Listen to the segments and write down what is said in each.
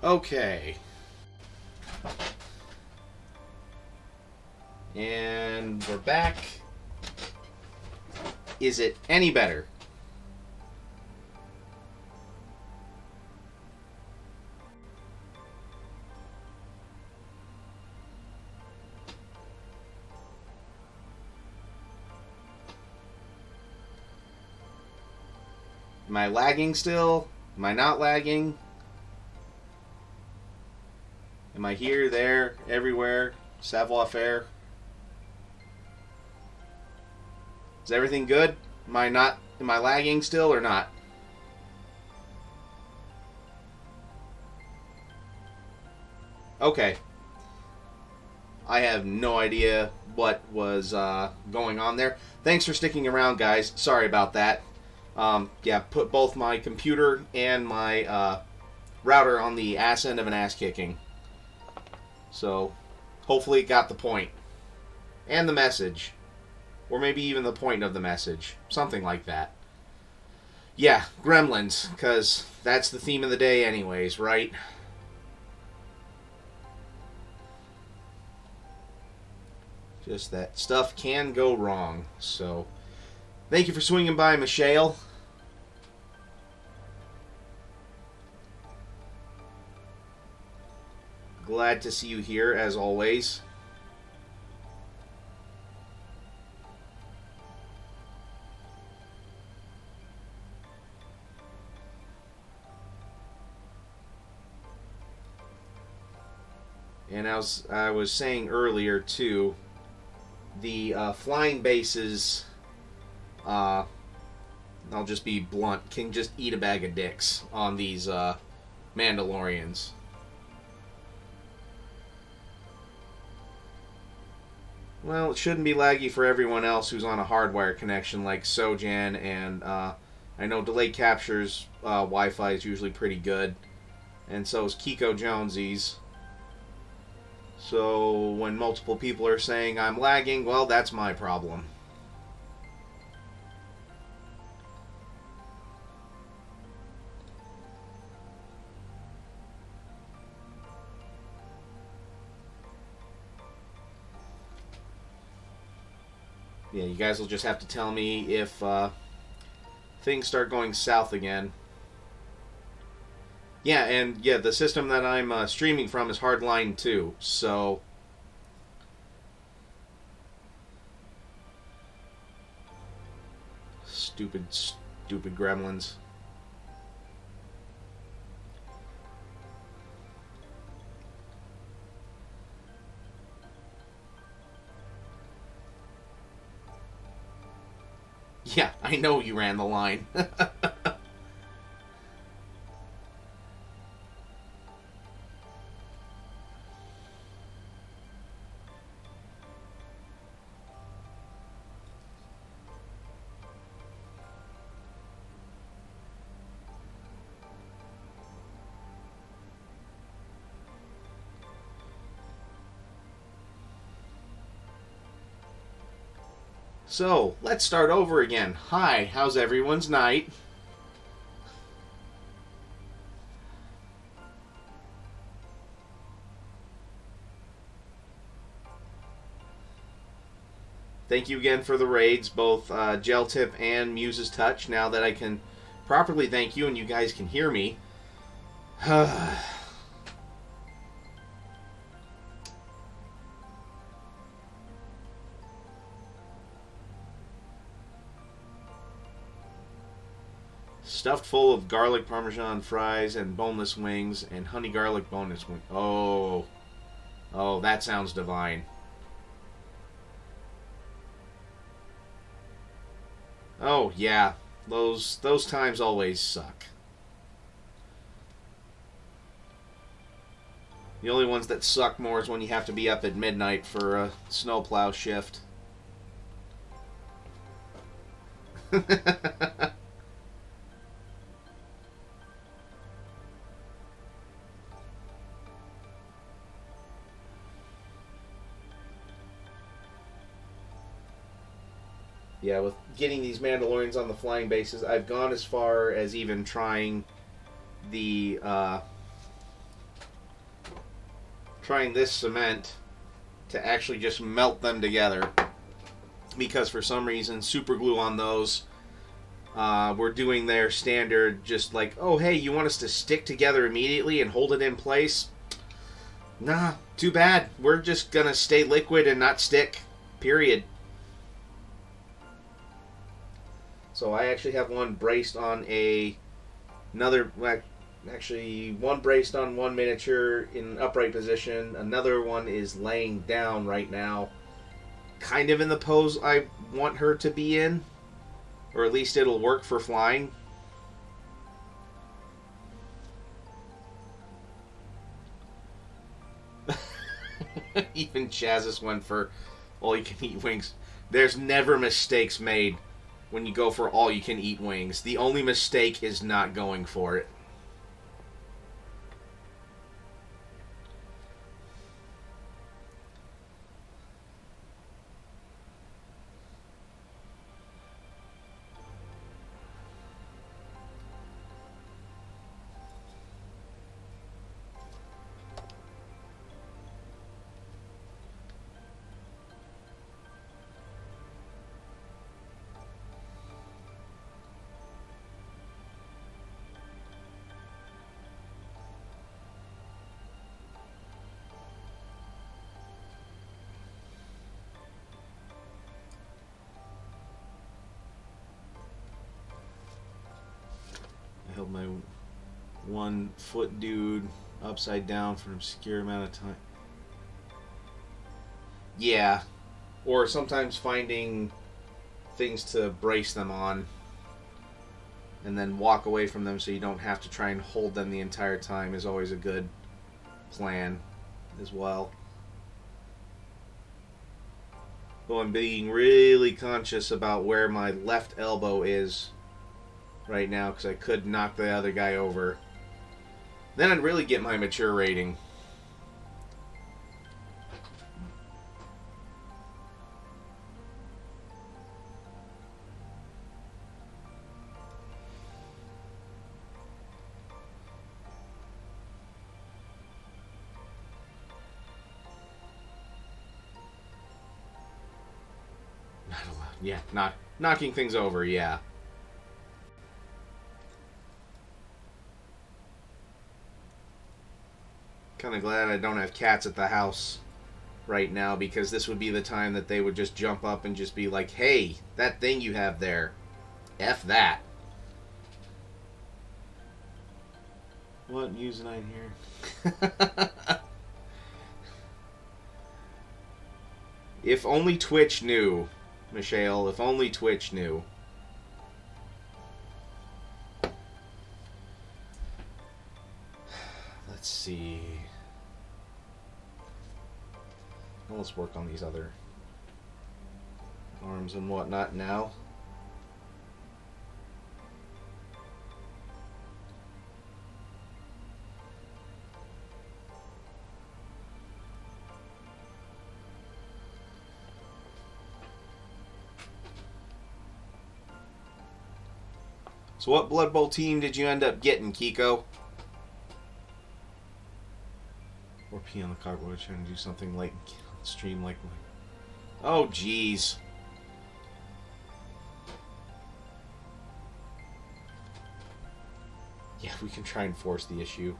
Okay. And we're back. Is it any better? Am I lagging still? Am I not lagging? Am I here, there, everywhere? Savoir faire? Is everything good? Am I lagging still or not? Okay. I have no idea what was going on there. Thanks for sticking around, guys. Sorry about that. Yeah, put both my computer and my router on the ass end of an ass kicking. So, hopefully it got the point. And the message. Or maybe even the point of the message. Something like that. Yeah, gremlins, because that's the theme of the day anyways, right? Just that stuff can go wrong. So, thank you for swinging by, Michelle. Glad to see you here, as always. And as I was saying earlier, too, the flying bases, I'll just be blunt, can just eat a bag of dicks on these Mandalorians. Well, it shouldn't be laggy for everyone else who's on a hardwire connection like Sojan, and I know Delayed Capture's Wi-Fi is usually pretty good, and so is Kiko Jonesy's. So when multiple people are saying I'm lagging, well, that's my problem. Yeah, you guys will just have to tell me if things start going south again. Yeah, and yeah, the system that I'm streaming from is Hardline 2, so... Stupid gremlins. Yeah, I know you ran the line. So, let's start over again. Hi, how's everyone's night? Thank you again for the raids, both Gel Tip and Muse's Touch. Now that I can properly thank you and you guys can hear me. Stuffed full of garlic parmesan fries and boneless wings and honey garlic boneless wings. Oh, that sounds divine. Oh yeah, those times always suck. The only ones that suck more is when you have to be up at midnight for a snowplow shift. Yeah, with getting these Mandalorians on the flying bases, I've gone as far as even trying the trying this cement to actually just melt them together. Because for some reason, super glue on those, we're doing their standard, just like, oh, hey, you want us to stick together immediately and hold it in place? Nah, too bad. We're just going to stay liquid and not stick. Period. So I actually have one braced on another, actually one braced on one miniature in upright position. Another one is laying down right now, kind of in the pose I want her to be in, or at least it'll work for flying. Even Chazzus went for all-you-can-eat wings. There's never mistakes made when you go for all-you-can-eat wings. The only mistake is not going for it. I held my 1 foot dude upside down for an obscure amount of time. Yeah. Or sometimes finding things to brace them on and then walk away from them so you don't have to try and hold them the entire time is always a good plan as well. Though I'm being really conscious about where my left elbow is right now because I could knock the other guy over. Then I'd really get my mature rating. Not allowed. Yeah, knocking things over, yeah. Kind of glad I don't have cats at the house right now, because this would be the time that they would just jump up and just be like, hey, that thing you have there, F that. What news am I here? If only Twitch knew, Michelle, if only Twitch knew. Let's see. Well, let's work on these other arms and whatnot now. So what Blood Bowl team did you end up getting, Kiko? Or pee on the cardboard trying to do something late stream like... Oh, jeez. Yeah, we can try and force the issue.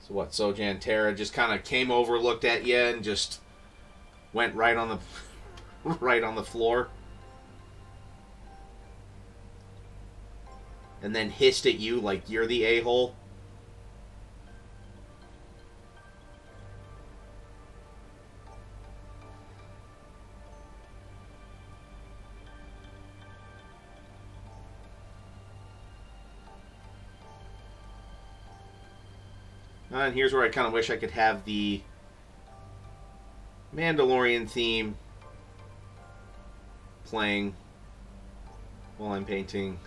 So what, Sojan Terra just kind of came over, looked at you, and just went right on the right on the floor, and then hissed at you like you're the a-hole? And here's where I kind of wish I could have the Mandalorian theme playing while I'm painting.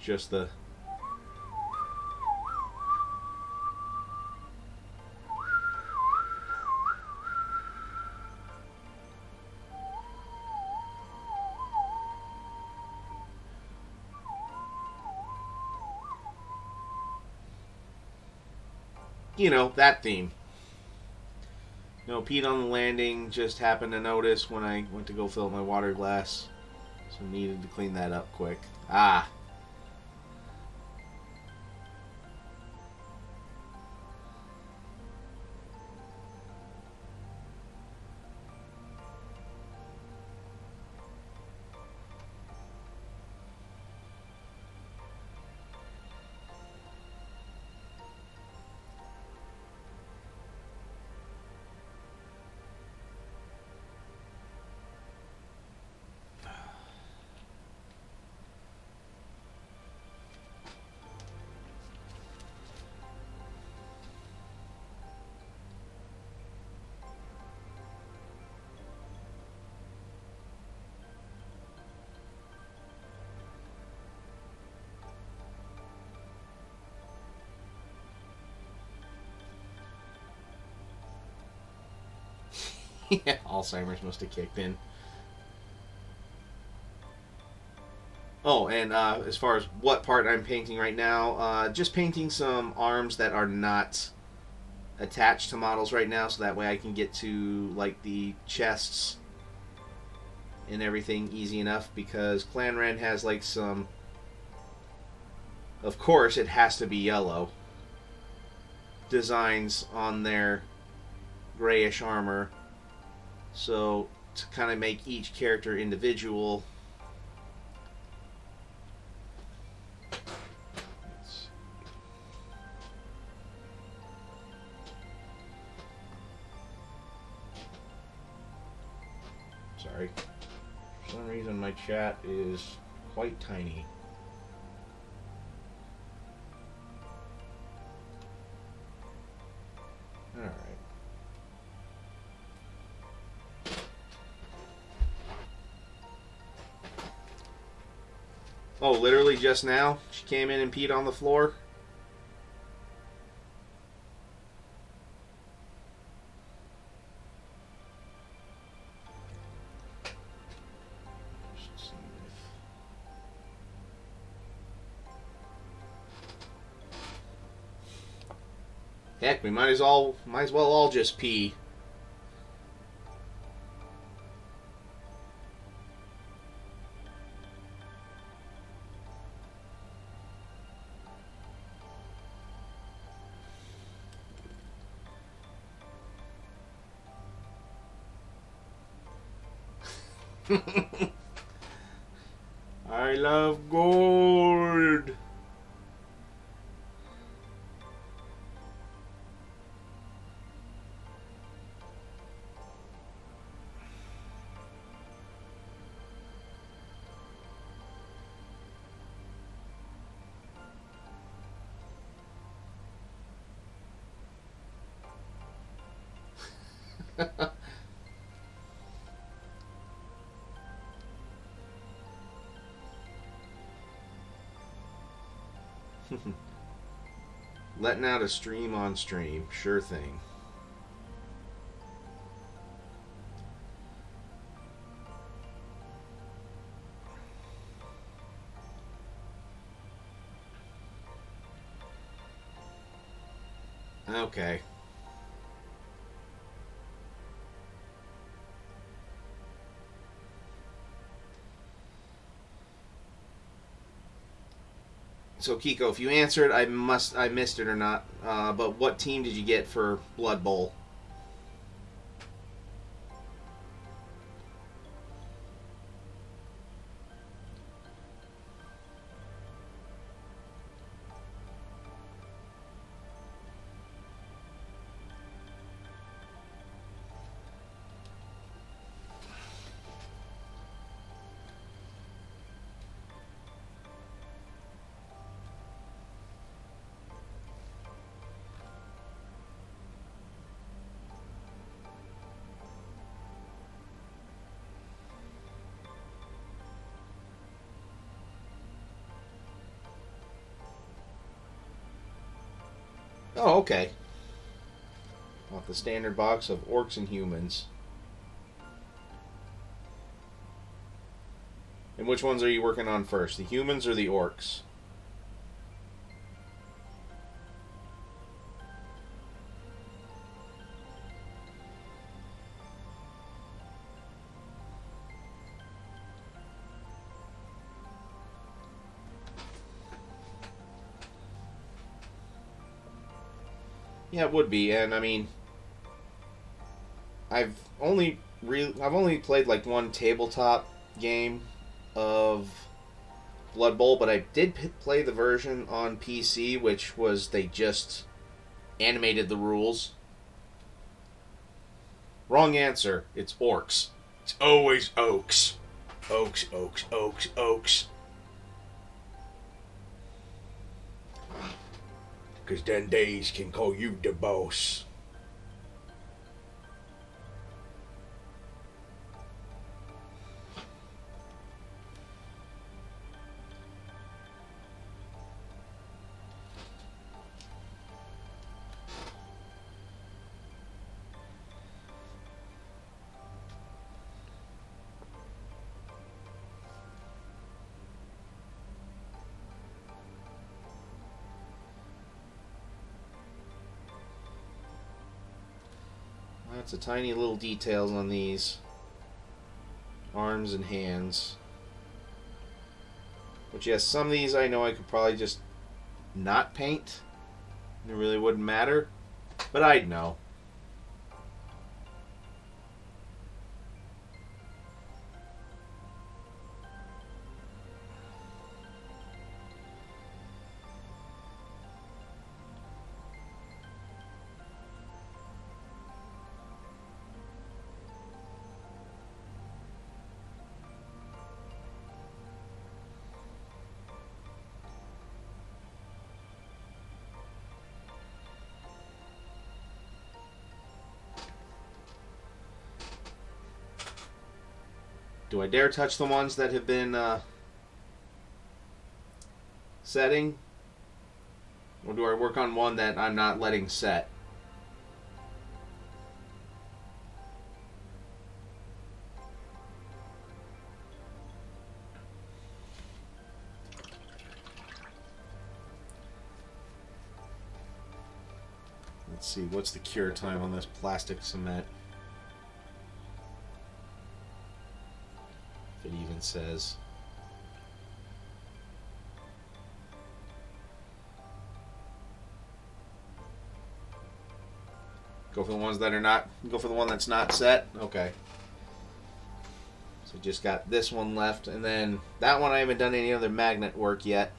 just the... You know, that theme. You know, peed on the landing, just happened to notice when I went to go fill my water glass. So needed to clean that up quick. Ah. Yeah, Alzheimer's must have kicked in. Oh, and as far as what part I'm painting right now, just painting some arms that are not attached to models right now, so that way I can get to like the chests and everything easy enough, because Clan Wren has like some, of course it has to be yellow, designs on their grayish armor. So to kind of make each character individual, sorry, for some reason my chat is quite tiny. Alright. Oh, literally just now? She came in and peed on the floor? Heck, we might as well all just pee. I love gold. Letting out a stream on stream. Sure thing. Okay. So Kiko, if you answered, I missed it or not. But what team did you get for Blood Bowl? Oh, okay. Off the standard box of orcs and humans. And which ones are you working on first? The humans or the orcs? Yeah, it would be, and I mean, I've I've only played like one tabletop game of Blood Bowl, but I did play the version on PC, which was they just animated the rules. Wrong answer. It's orcs. It's always oaks. Oaks, oaks, oaks, oaks. Because then days can call you the boss. Lots of tiny little details on these arms and hands. But yes, some of these I know I could probably just not paint. It really wouldn't matter. But I'd know. Do I dare touch the ones that have been setting? Or do I work on one that I'm not letting set? Let's see, what's the cure time on this plastic cement? If it even says. Go for the ones that are not. Go for the one that's not set. Okay. So just got this one left, and then that one I haven't done any other magnet work yet.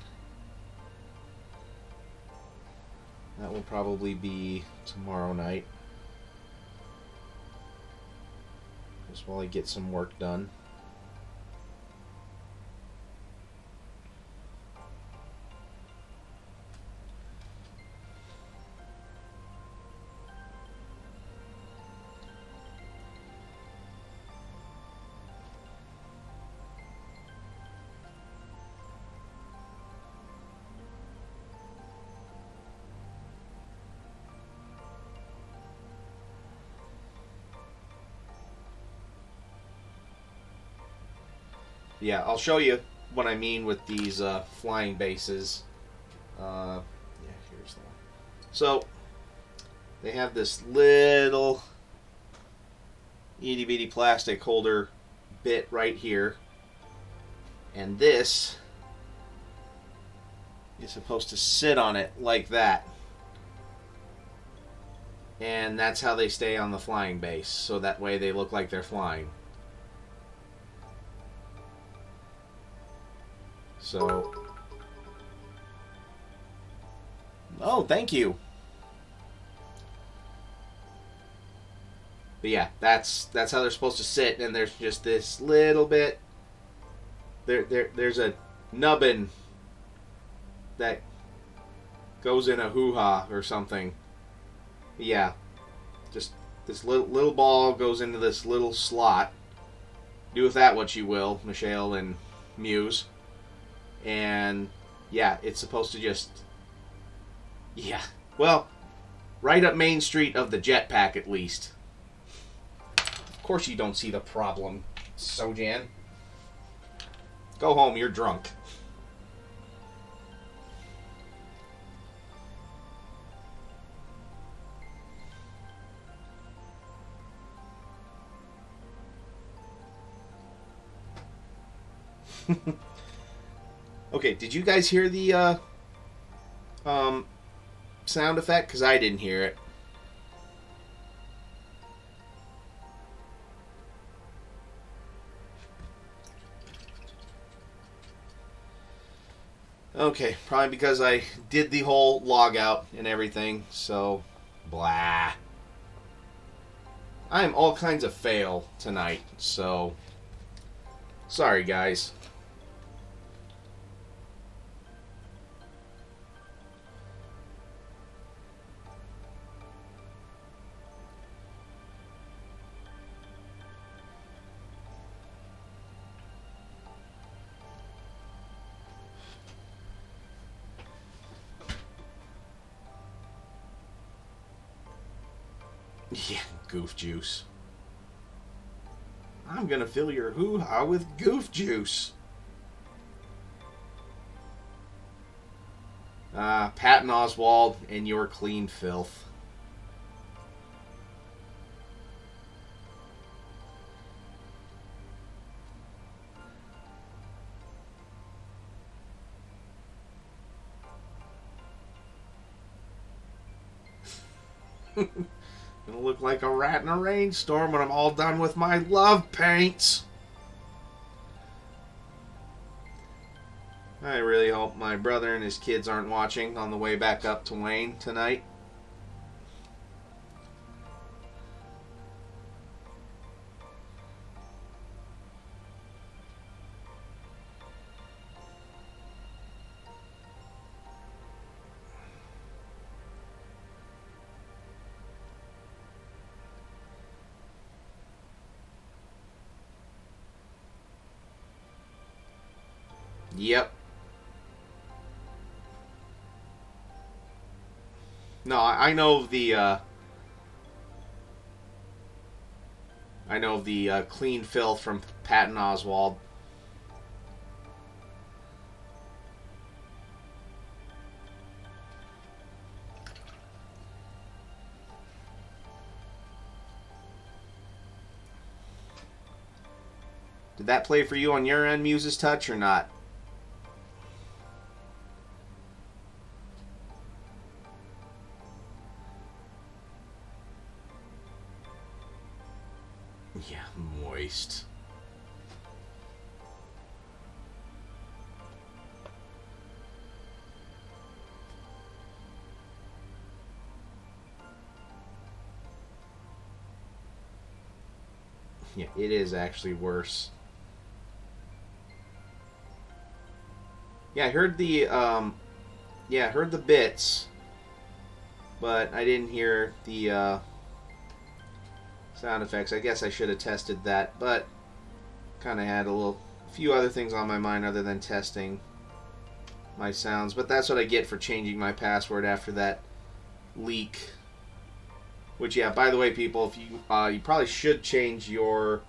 That will probably be tomorrow night. Just while I get some work done. Yeah, I'll show you what I mean with these flying bases. Yeah, here's the one. So, they have this little itty bitty plastic holder bit right here. And this is supposed to sit on it like that. And that's how they stay on the flying base. So that way they look like they're flying. So, oh, thank you. But yeah, that's how they're supposed to sit, and there's just this little bit. There's a nubbin that goes in a hoo-ha or something. Yeah, just this little ball goes into this little slot. Do with that what you will, Michelle and Muse. And yeah, it's supposed to just, yeah. Well, right up Main Street of the jetpack, at least. Of course you don't see the problem, Sojan. Go home, you're drunk. Okay, did you guys hear the sound effect? Because I didn't hear it. Okay, probably because I did the whole log out and everything, so blah. I'm all kinds of fail tonight, so sorry guys. Yeah, goof juice. I'm gonna fill your hoo-ha with goof juice. Patton Oswalt and your clean filth. Gonna look like a rat in a rainstorm when I'm all done with my love paints. I really hope my brother and his kids aren't watching on the way back up to Wayne tonight. Yep. No, I know the clean filth from Patton Oswalt. Did that play for you on your end, Muse's Touch, or not? Yeah, moist. Yeah, it is actually worse. Yeah, I heard the I heard the bits, but I didn't hear the sound effects. I guess I should have tested that, but kind of had a few other things on my mind other than testing my sounds. But that's what I get for changing my password after that leak. Which, yeah, by the way, people, if you you probably should change your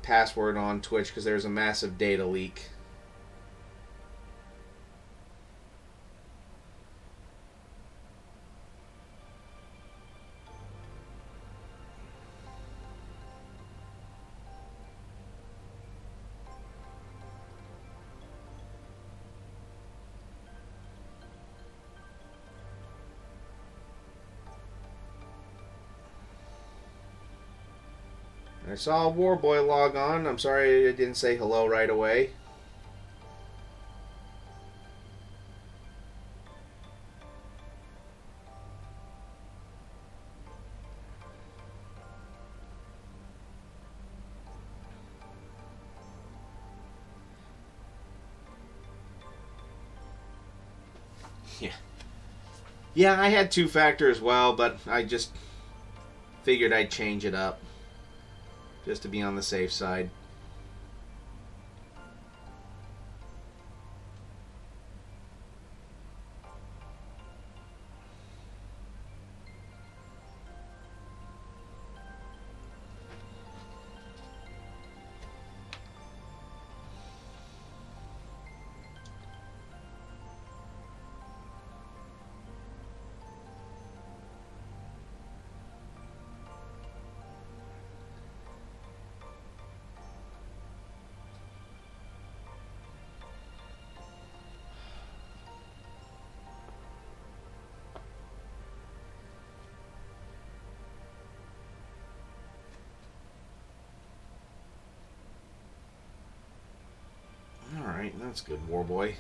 password on Twitch because there's a massive data leak. I saw Warboy log on. I'm sorry I didn't say hello right away. Yeah. Yeah, I had two-factor as well, but I just figured I'd change it up. Just to be on the safe side. That's good, war boy.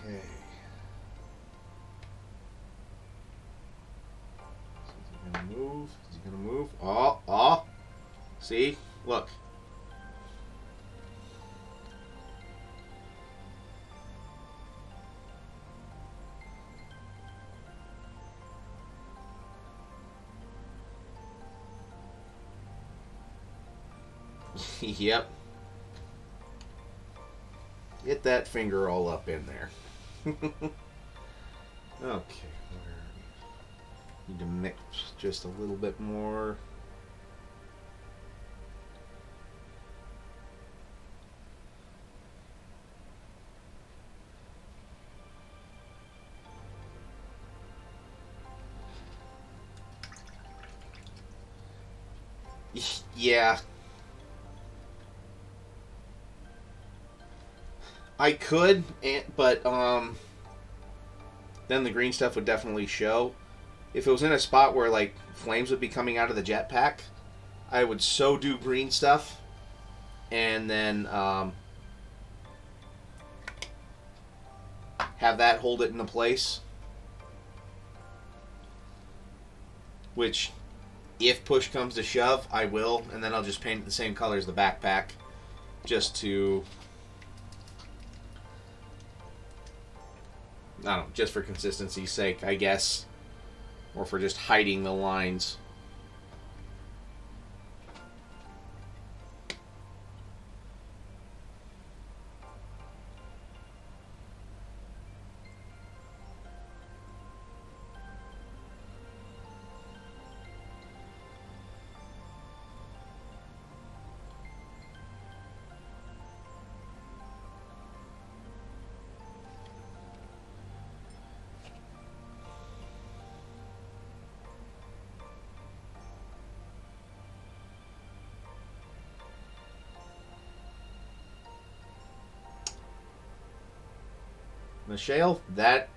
Okay. Is he gonna move? Is he gonna move? Oh, oh. See? Look. Yep. Get that finger all up in there. Okay. Need to mix just a little bit more. Yeah. I could, but then the green stuff would definitely show. If it was in a spot where like flames would be coming out of the jetpack, I would so do green stuff, and then have that hold it into place. Which, if push comes to shove, I will, and then I'll just paint it the same color as the backpack, just to, I don't know, just for consistency's sake, I guess, or for just hiding the lines. The shale, that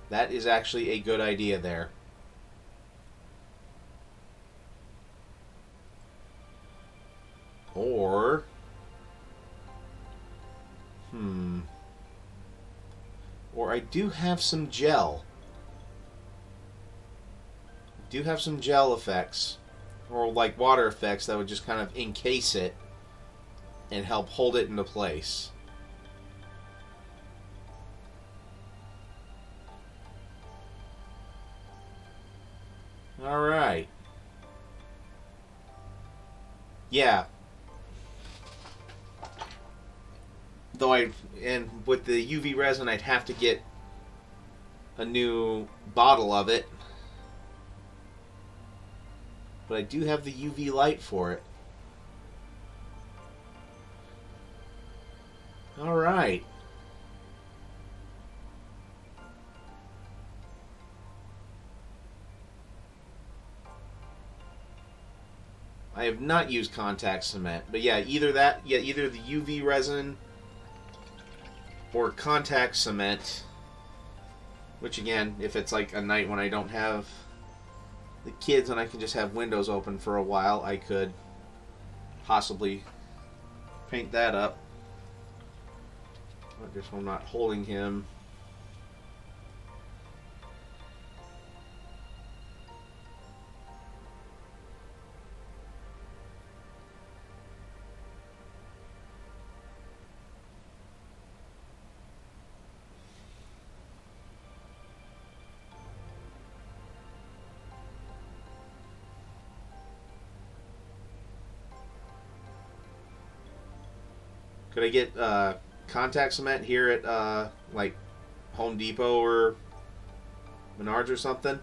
is actually a good idea there. Or, or I do have some gel. I do have some gel effects, or like water effects that would just kind of encase it and help hold it into place. All right. Yeah. Though and with the UV resin, I'd have to get a new bottle of it. But I do have the UV light for it. All right. I have not used contact cement, but yeah, either the UV resin or contact cement, which again, if it's like a night when I don't have the kids and I can just have windows open for a while, I could possibly paint that up. I guess I'm not holding him. Could I get contact cement here at like Home Depot or Menards or something?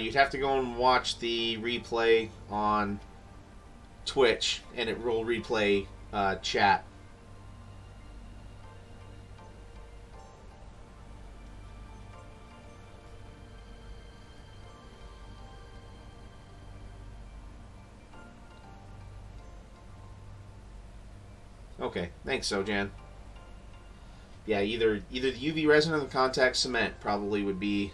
You'd have to go and watch the replay on Twitch, and it will replay chat. Okay, thanks, Sojan. Yeah, either the UV resin or the contact cement probably would be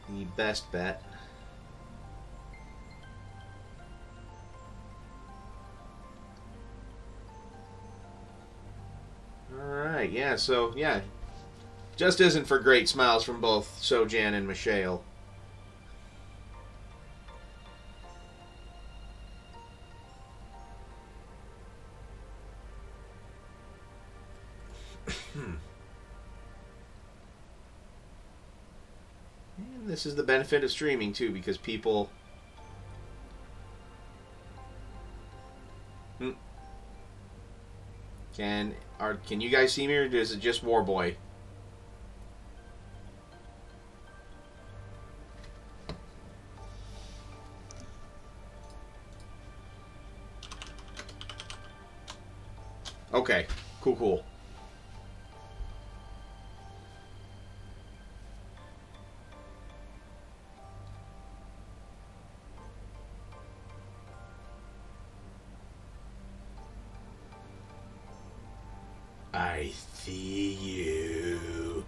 the best bet. Alright, yeah, so, yeah. Just isn't for great smiles from both Sojan and Michelle. And this is the benefit of streaming, too, because people... Can you guys see me, or is it just Warboy? Okay, cool. I see you.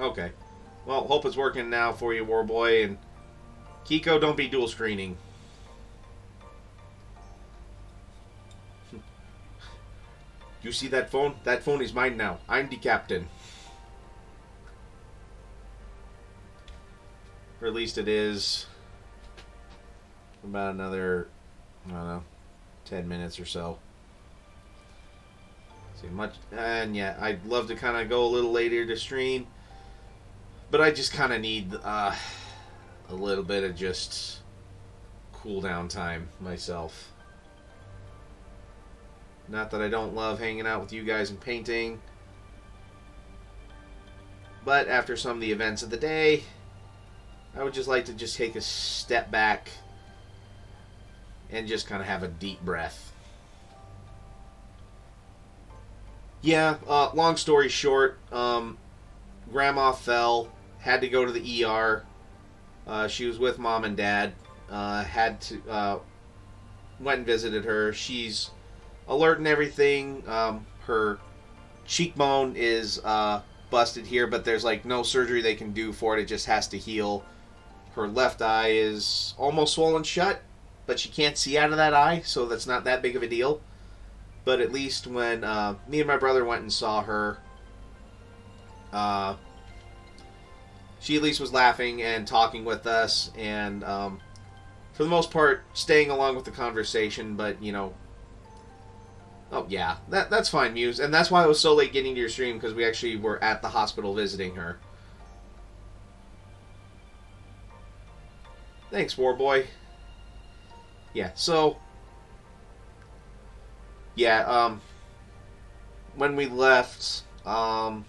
Okay. Well, hope it's working now for you, Warboy. And Kiko, don't be dual screening. You see that phone? That phone is mine now. I'm the captain. Or at least it is. About another, I don't know, 10 minutes or so. See much, and yeah, I'd love to kind of go a little later to stream, but I just kind of need a little bit of just cool down time myself. Not that I don't love hanging out with you guys and painting, but after some of the events of the day, I would just like to just take a step back and just kind of have a deep breath. Yeah, long story short, Grandma fell, had to go to the ER. She was with Mom and Dad. Went and visited her. She's alert and everything. Her cheekbone is busted here, but there's like no surgery they can do for it. It just has to heal. Her left eye is almost swollen shut, but she can't see out of that eye, so that's not that big of a deal. But at least when me and my brother went and saw her, she at least was laughing and talking with us, and for the most part, staying along with the conversation. But, you know, oh yeah, that's fine, Muse. And that's why I was so late getting to your stream, because we actually were at the hospital visiting her. Thanks, Warboy. Yeah, so... yeah, when we left, it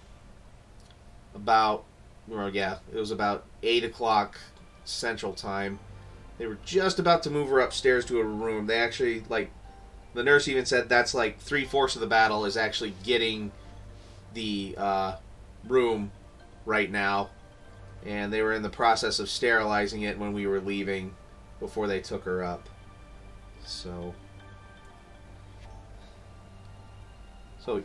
was about 8 o'clock Central Time. They were just about to move her upstairs to a room. They actually, like, the nurse even said that's like 3/4 of the battle is actually getting the room right now. and they were in the process of sterilizing it when we were leaving before they took her up. So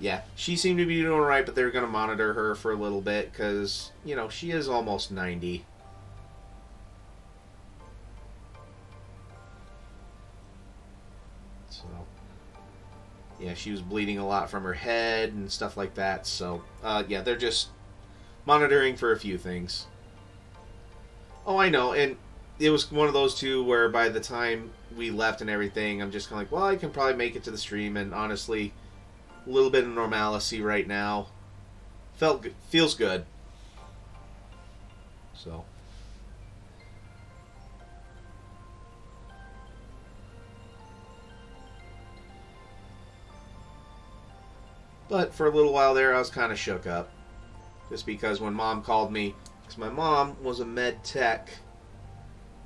yeah, she seemed to be doing right, but they're going to monitor her for a little bit because, you know, she is almost 90. So, yeah, she was bleeding a lot from her head and stuff like that. So, yeah, they're just monitoring for a few things. Oh, I know, and it was one of those two where by the time we left and everything, I'm just kind of like, well, I can probably make it to the stream, and honestly, a little bit of normalcy right now. Feels good. So. But for a little while there, I was kind of shook up. Just because when Mom called me, because my mom was a med tech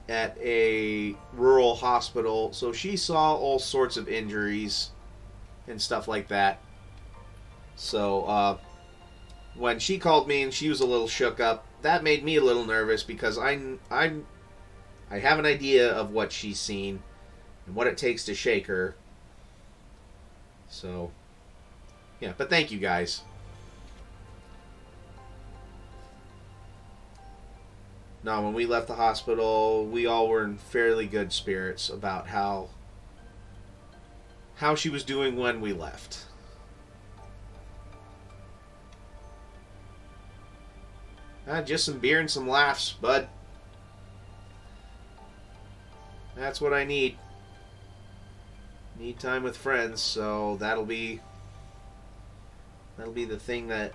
at a rural hospital, so she saw all sorts of injuries and stuff like that. So when she called me and she was a little shook up, that made me a little nervous because I have an idea of what she's seen and what it takes to shake her. So yeah, but thank you guys. No, when we left the hospital, we all were in fairly good spirits about how she was doing when we left. Just some beer and some laughs, bud. That's what I need. Need time with friends, so that'll be the thing that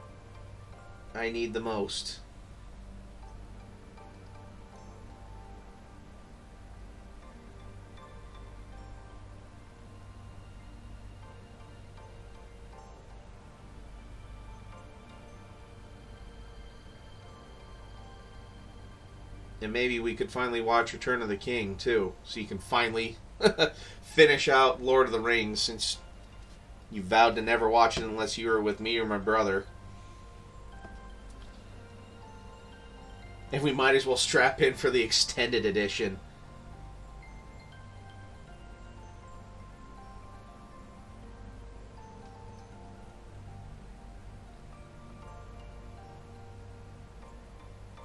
I need the most. And maybe we could finally watch Return of the King, too. So you can finally finish out Lord of the Rings, since you vowed to never watch it unless you were with me or my brother. And we might as well strap in for the extended edition.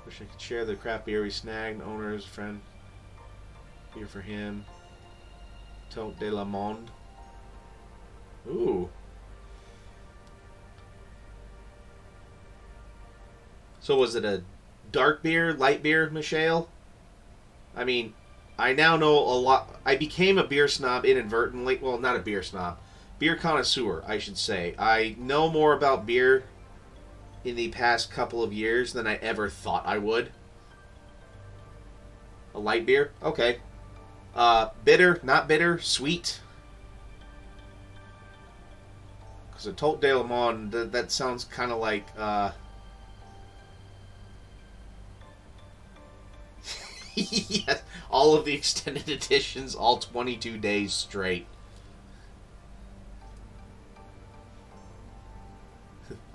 Wish I could share the crap beer we snagged. Owner's friend. Beer for him. Tote de la Monde. Ooh. So was it a dark beer, light beer, Michelle? I mean, I now know a lot. I became a beer snob inadvertently. Well, not a beer snob. Beer connoisseur, I should say. I know more about beer in the past couple of years than I ever thought I would. A light beer? Okay. Bitter, not bitter, sweet. Because a Tote de la Monde, that sounds kind of like, yes, all of the extended editions, all 22 days straight.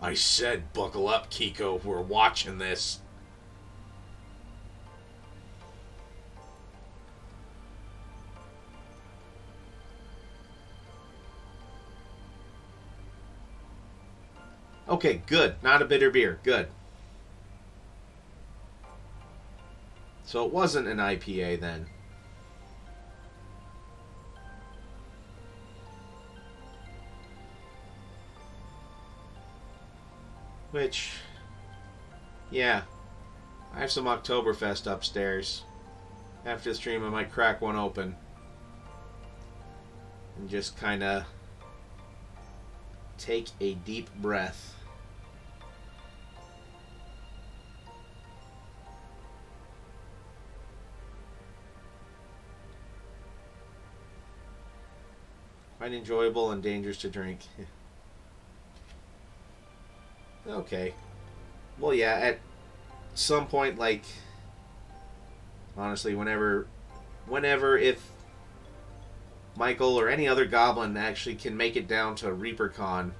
I said, buckle up, Kiko. We're watching this. Okay, good. Not a bitter beer. Good. So it wasn't an IPA then. Which, yeah, I have some Oktoberfest upstairs. After the stream, I might crack one open and just kind of take a deep breath. Quite enjoyable and dangerous to drink. Okay. Well, yeah, at some point, like, honestly, whenever if Michael or any other goblin actually can make it down to ReaperCon,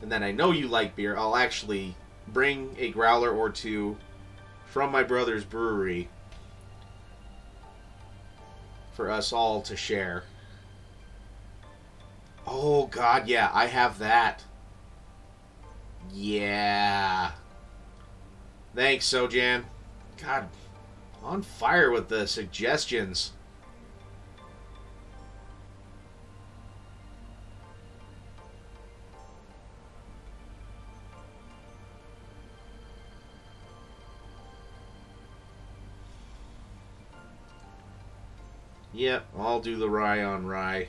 and then I know you like beer, I'll actually bring a growler or two from my brother's brewery for us all to share. Oh, God, yeah, I have that. Yeah. Thanks, Sojan. God, on fire with the suggestions. Yep, I'll do the rye on rye.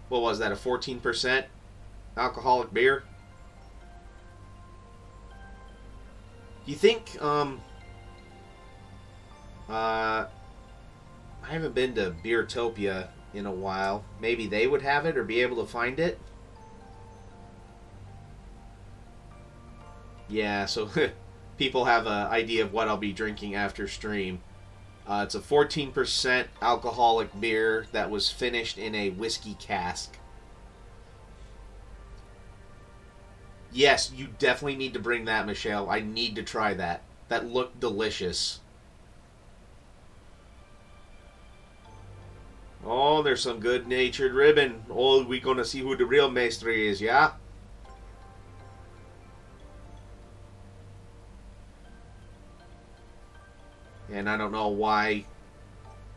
What was that, a 14% alcoholic beer? Do you think, I haven't been to Beertopia in a while. Maybe they would have it or be able to find it? Yeah, so people have an idea of what I'll be drinking after stream. It's a 14% alcoholic beer that was finished in a whiskey cask. Yes, you definitely need to bring that, Michelle. I need to try that. That looked delicious. Oh, there's some good-natured ribbon. Oh, we gonna see who the real maestro is, yeah? And I don't know why.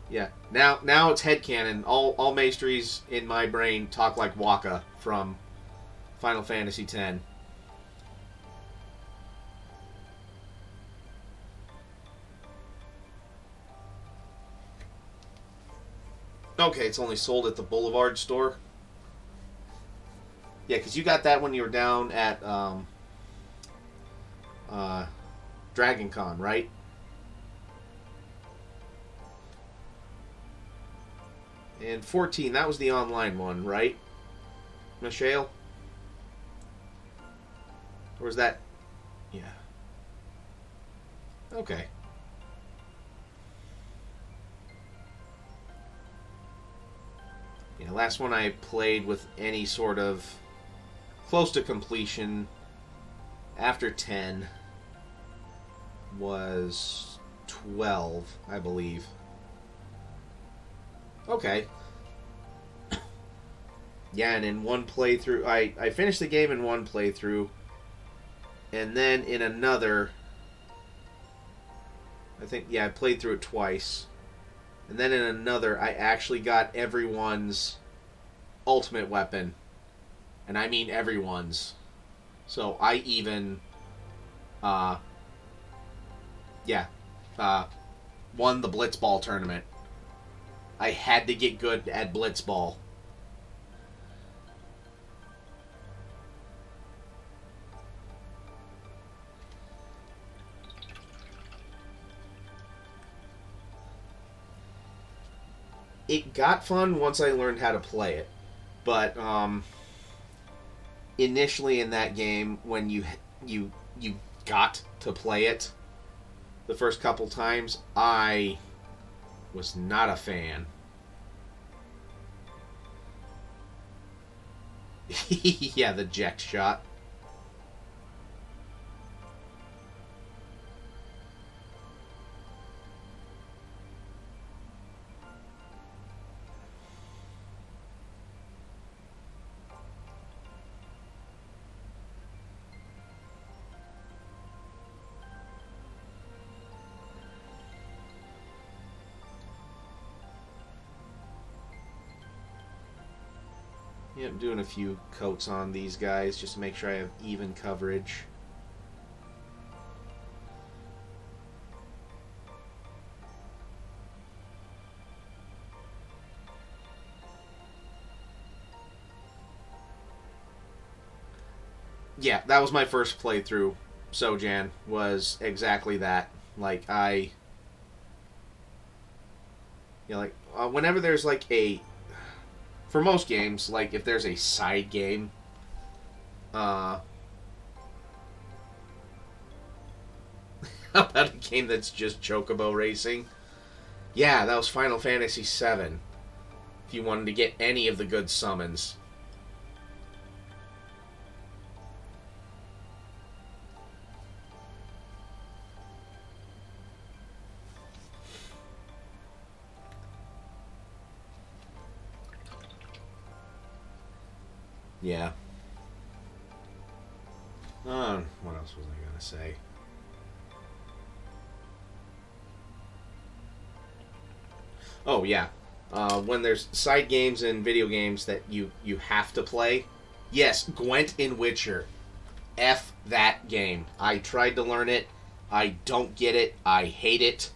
Yeah, now it's headcanon. All maestries in my brain talk like Waka from Final Fantasy X. Okay, it's only sold at the Boulevard store. Yeah, because you got that when you were down at Dragon Con, right? And 14, that was the online one, right, Michelle? Or was that... Yeah. Okay. Yeah, last one I played with any sort of close to completion after 10 was 12, I believe. Okay. Yeah, and in one playthrough, I finished the game in one playthrough, and then in another, I think, yeah, I played through it twice. And then in another, I actually got everyone's ultimate weapon. And I mean everyone's. So I even, won the Blitzball tournament. I had to get good at Blitzball. It got fun once I learned how to play it. But initially in that game, when you got to play it the first couple times, I was not a fan. Yeah, the Ject shot. Yeah, I'm doing a few coats on these guys just to make sure I have even coverage. Yeah, that was my first playthrough. Sojan was exactly that. Like whenever there's like for most games, like if there's a side game, how about a game that's just Chocobo racing? Yeah, that was Final Fantasy VII. If you wanted to get any of the good summons. Yeah. What else was I gonna say? Oh yeah. When there's side games in video games that you have to play, yes, Gwent in Witcher. F that game. I tried to learn it. I don't get it. I hate it.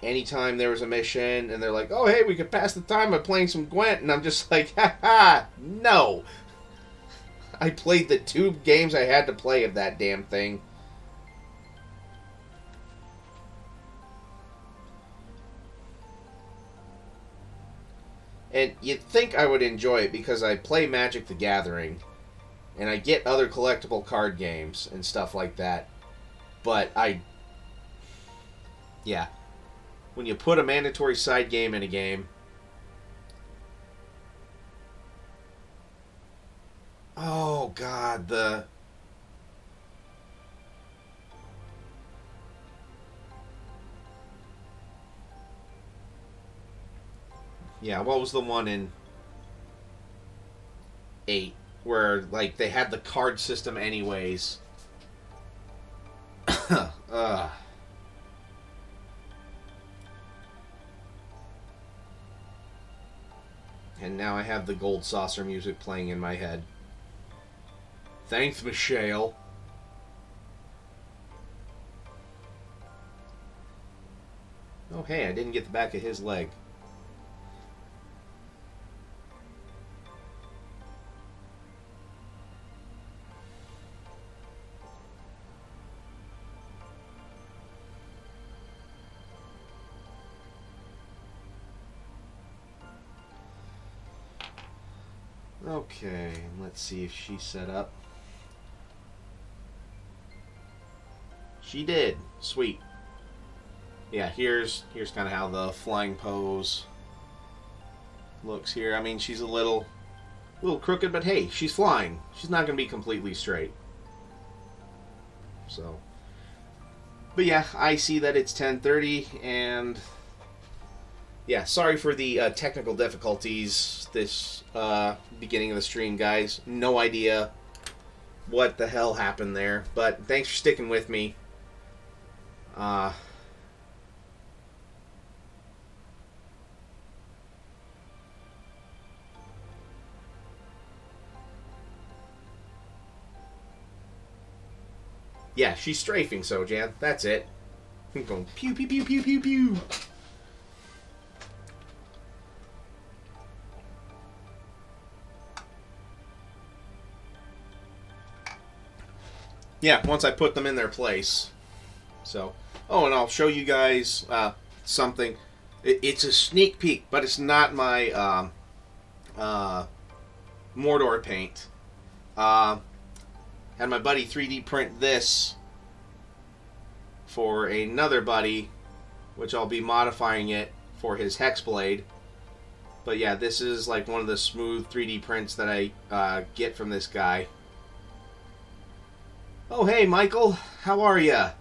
Anytime there was a mission and they're like, oh, hey, we could pass the time by playing some Gwent, and I'm just like, ha, no. I played the 2 games I had to play of that damn thing. And you'd think I would enjoy it because I play Magic the Gathering, and I get other collectible card games and stuff like that. But yeah. When you put a mandatory side game in a game, oh god, yeah, what was the one in 8 where like they had the card system anyways? And now I have the Gold Saucer music playing in my head. Thanks, Michelle. Oh, hey, I didn't get the back of his leg. Okay, let's see if she's set up. She did. Sweet. Yeah, here's kind of how the flying pose looks here. I mean, she's a little crooked, but hey, she's flying. She's not going to be completely straight. So, but yeah, I see that it's 10:30, and yeah, sorry for the technical difficulties this beginning of the stream, guys. No idea what the hell happened there, but thanks for sticking with me. Yeah, she's strafing, so Jan. That's it. I'm going pew pew pew pew pew pew. Yeah, once I put them in their place. So, oh, and I'll show you guys something. It's a sneak peek, but it's not my Mordor paint. Had my buddy 3D print this for another buddy, which I'll be modifying it for his Hexblade. But yeah, this is like one of the smooth 3D prints that I get from this guy. Oh, hey, Michael. How are ya?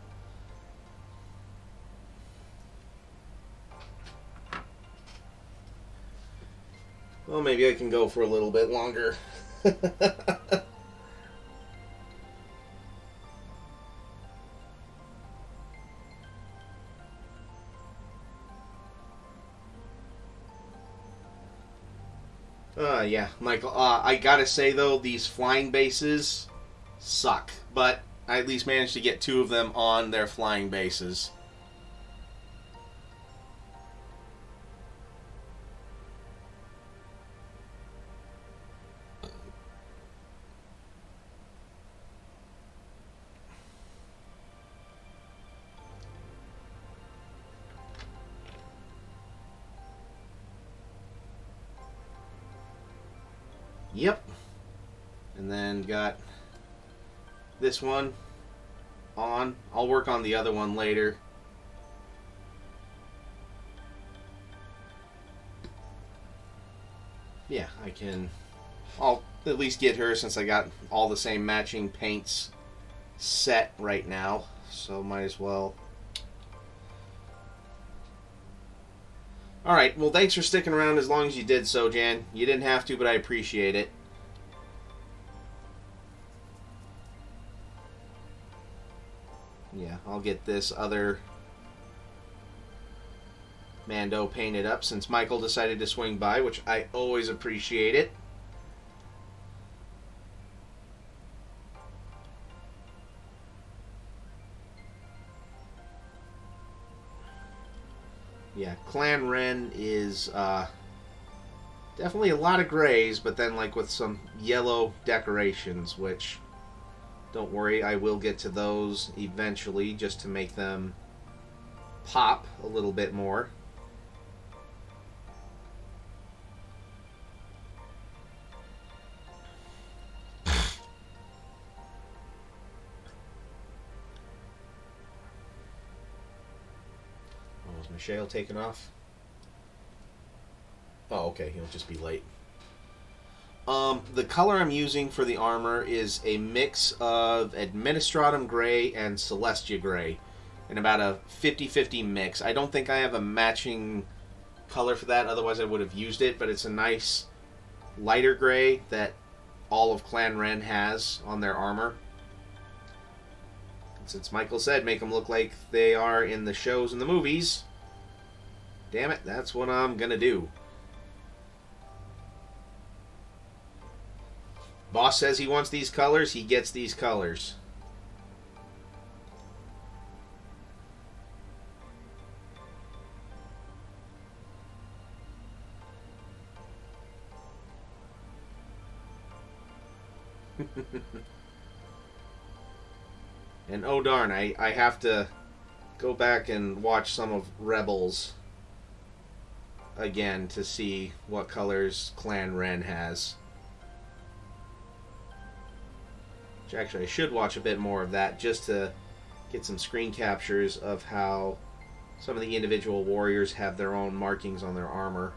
Well, maybe I can go for a little bit longer. Yeah, Michael. I gotta say, though, these flying bases suck. But I at least managed to get 2 of them on their flying bases. Yep. And then got this one on. I'll work on the other one later. Yeah, I'll at least get her since I got all the same matching paints set right now. So might as well. Alright, well thanks for sticking around as long as you did so, Jan. You didn't have to, but I appreciate it. Yeah, I'll get this other Mando painted up since Michael decided to swing by, which I always appreciate it. Yeah, Clan Wren is definitely a lot of grays, but then like with some yellow decorations, which don't worry, I will get to those eventually just to make them pop a little bit more. Oh, is Michelle taken off? Oh, okay, he'll just be late. The color I'm using for the armor is a mix of Administratum Gray and Celestia Gray, in about a 50-50 mix. I don't think I have a matching color for that, otherwise I would have used it, but it's a nice lighter gray that all of Clan Wren has on their armor. And since Michael said make them look like they are in the shows and the movies, damn it, that's what I'm gonna do. Boss says he wants these colors, he gets these colors. And oh darn, I have to go back and watch some of Rebels again to see what colors Clan Wren has. Which actually I should watch a bit more of that just to get some screen captures of how some of the individual warriors have their own markings on their armor.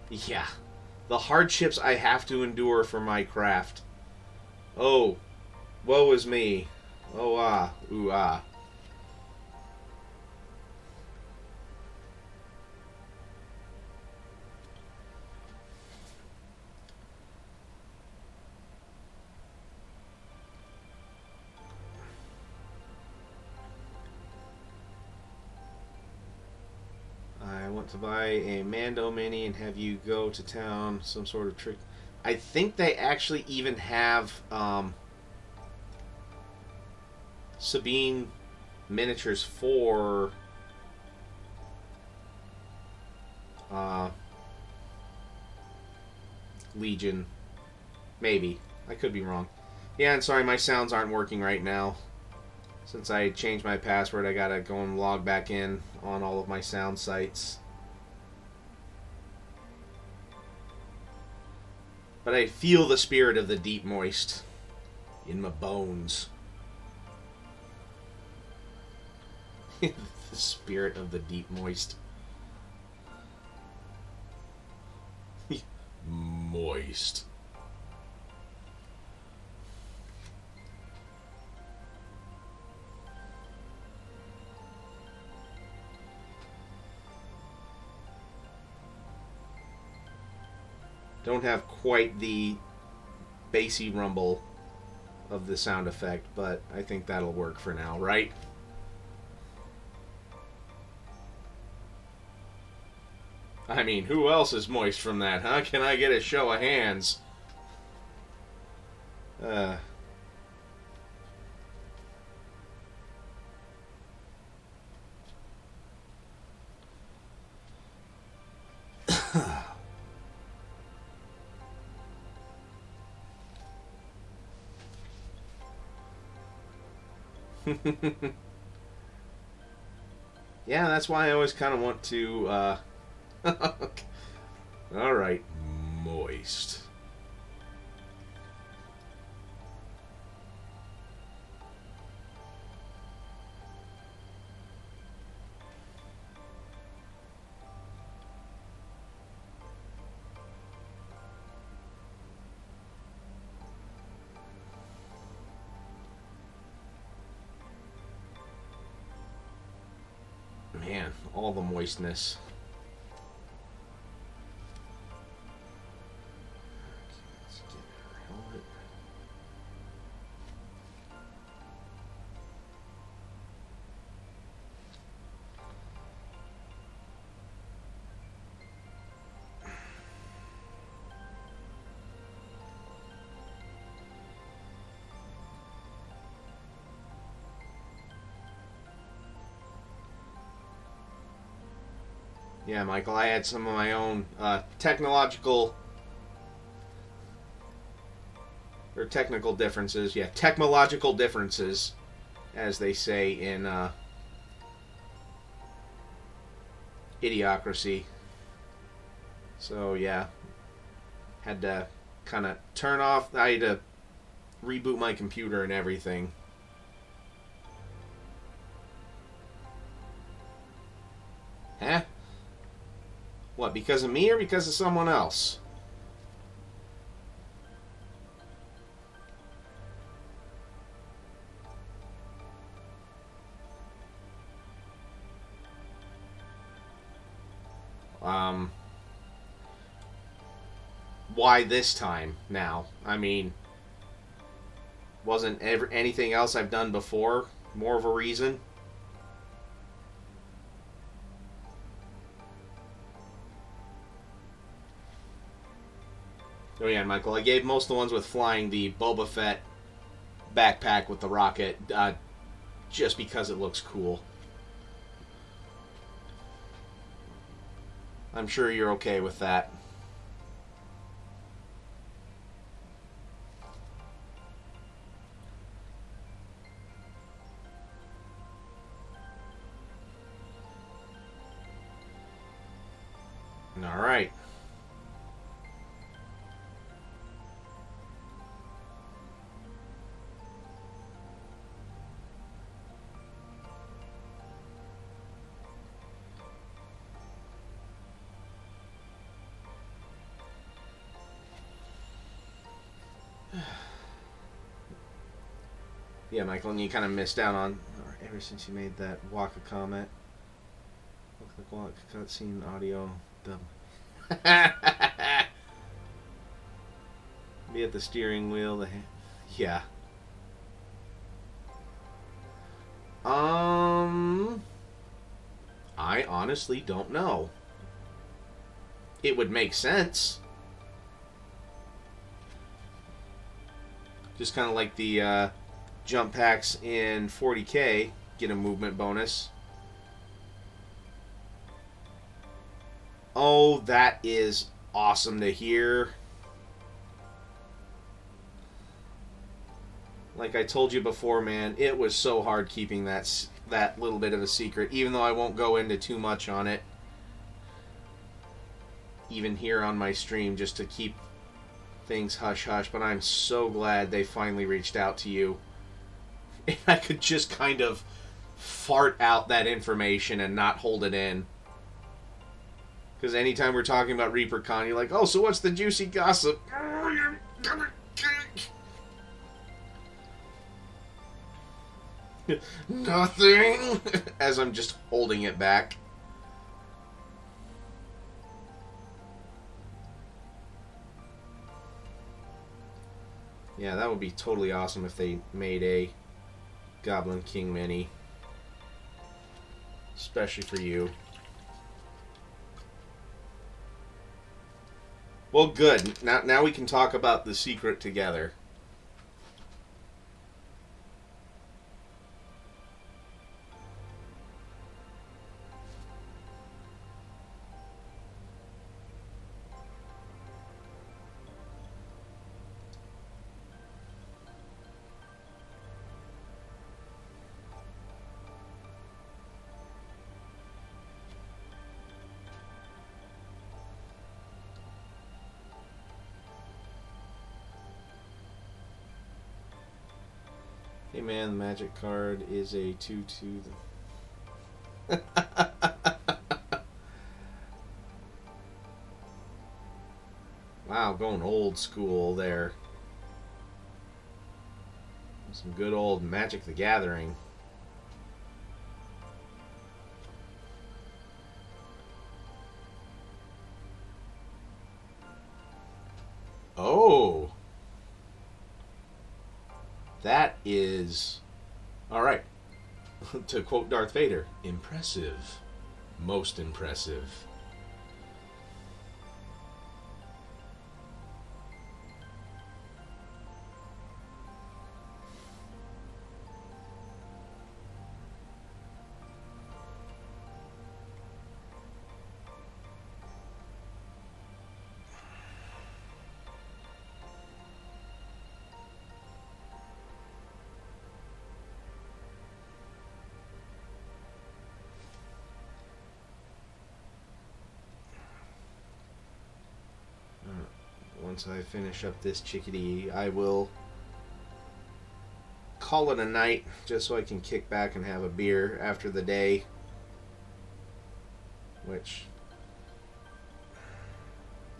Yeah, the hardships I have to endure for my craft. Oh, woe is me. Oh ah, ooh ah. I want to buy a Mando Mini and have you go to town, some sort of trick. I think they actually even have Sabine miniatures for Legion. Maybe. I could be wrong. Yeah, and sorry, my sounds aren't working right now. Since I changed my password, I gotta go and log back in on all of my sound sites. But I feel the spirit of the deep moist in my bones. The spirit of the deep moist. Moist. Don't have quite the bassy rumble of the sound effect, but I think that'll work for now, right? I mean, who else is moist from that, huh? Can I get a show of hands? Uh... Yeah, that's why I always kind of want to, Alright, moist. Man, all the moistness. Let's get her helmet. Yeah, Michael, I had some of my own technological or technical differences. Yeah, technological differences, as they say in Idiocracy. So yeah, had to kind of turn off. I had to reboot my computer and everything. Huh? What, because of me or because of someone else? Um, why this time now? I mean, wasn't ever anything else I've done before more of a reason? Oh yeah, Michael, I gave most of the ones with flying the Boba Fett backpack with the rocket just because it looks cool. I'm sure you're okay with that. All right. Yeah, Michael, and you kind of missed out on ever since you made that Waka comment. Look like Waka cutscene audio dub. Be at the steering wheel. Yeah. I honestly don't know. It would make sense. Just kind of like the jump packs in 40K get a movement bonus. Oh, that is awesome to hear. Like I told you before, man, it was so hard keeping that little bit of a secret, even though I won't go into too much on it. Even here on my stream, just to keep things hush-hush, but I'm so glad they finally reached out to you. And I could just kind of fart out that information and not hold it in. Because anytime we're talking about ReaperCon, you're like, oh, so what's the juicy gossip? Nothing! As I'm just holding it back. Yeah, that would be totally awesome if they made a Goblin King mini. Especially for you. Well, good. Now we can talk about the secret together. Hey man, the magic card is a 2/2. Wow, going old school there. Some good old Magic the Gathering. Oh. That is... Alright. To quote Darth Vader, impressive. Most impressive. once I finish up this chickadee, I will call it a night just so I can kick back and have a beer after the day. Which,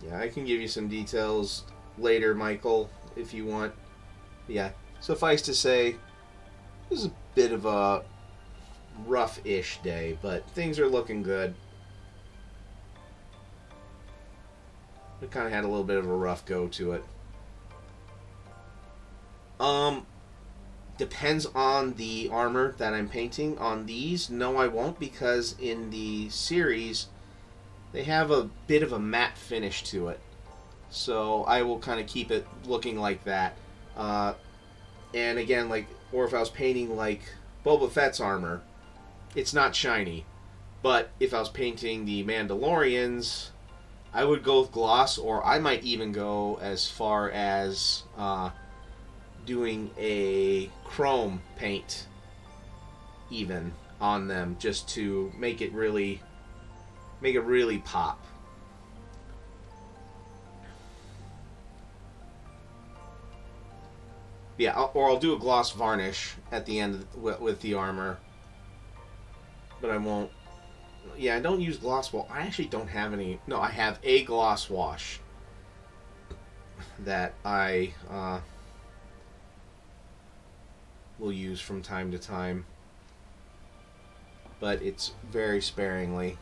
yeah, I can give you some details later, Michael, if you want. Yeah, suffice to say, this is a bit of a rough-ish day, but things are looking good. We kind of had a little bit of a rough go to it. Depends on the armor that I'm painting. On these, no, I won't, because in the series, they have a bit of a matte finish to it. So I will kind of keep it looking like that. And again, or if I was painting like Boba Fett's armor, it's not shiny. But if I was painting the Mandalorians, I would go with gloss, or I might even go as far as doing a chrome paint even on them, just to make it really pop. Yeah, or I'll do a gloss varnish at the end with the armor, but I won't. Yeah, I don't use gloss. Well, I actually don't have any. No, I have a gloss wash that I will use from time to time, but it's very sparingly.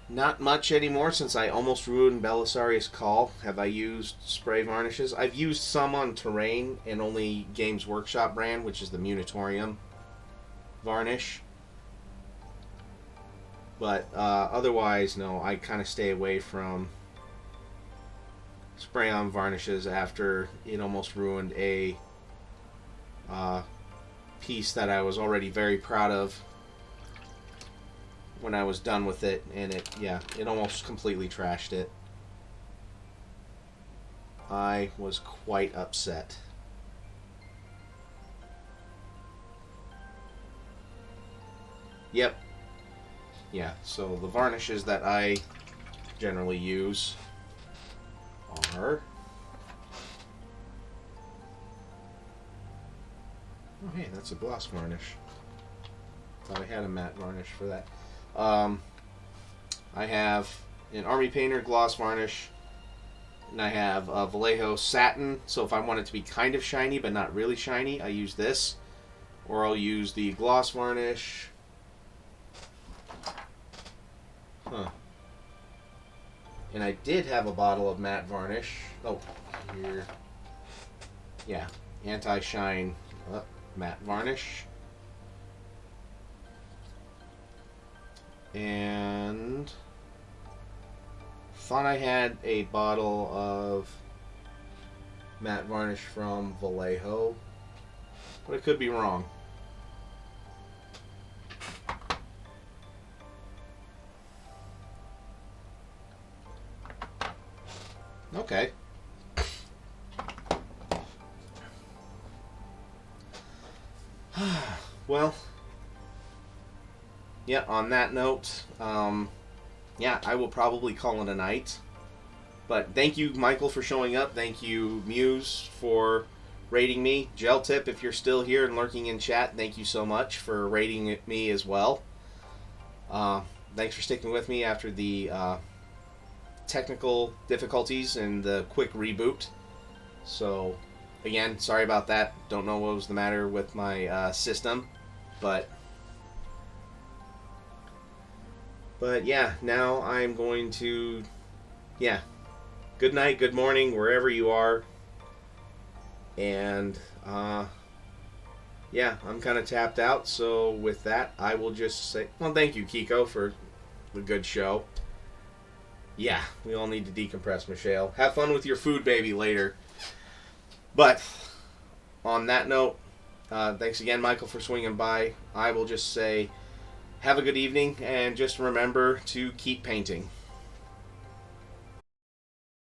Not much anymore, since I almost ruined Belisarius' Call. Have I used spray varnishes? I've used some on Terrain and only Games Workshop brand, which is the Munitorium varnish. But otherwise, no, I kind of stay away from spray-on varnishes after it almost ruined a piece that I was already very proud of when I was done with it, and it almost completely trashed it. I was quite upset. Yep. Yeah, so the varnishes that I generally use are... Oh, hey, that's a gloss varnish. Thought I had a matte varnish for that. I have an Army Painter gloss varnish, and I have a Vallejo satin. So if I want it to be kind of shiny but not really shiny, I use this, or I'll use the gloss varnish. And I did have a bottle of matte varnish. Oh, here. Yeah, anti-shine matte varnish. And thought I had a bottle of matte varnish from Vallejo, but I could be wrong. Okay. Well, yeah, on that note, yeah, I will probably call it a night. But thank you, Michael, for showing up. Thank you, Muse, for rating me. Gel Tip, if you're still here and lurking in chat, thank you so much for rating me as well. Thanks for sticking with me after the technical difficulties and the quick reboot. So, again, sorry about that. Don't know what was the matter with my system, but yeah, now I'm going to, yeah, good night, good morning, wherever you are. And, yeah, I'm kind of tapped out, so with that, I will just say, well, thank you, Kiko, for the good show. Yeah, we all need to decompress, Michelle. Have fun with your food baby later. But, on that note, thanks again, Michael, for swinging by. I will just say, have a good evening, and just remember to keep painting.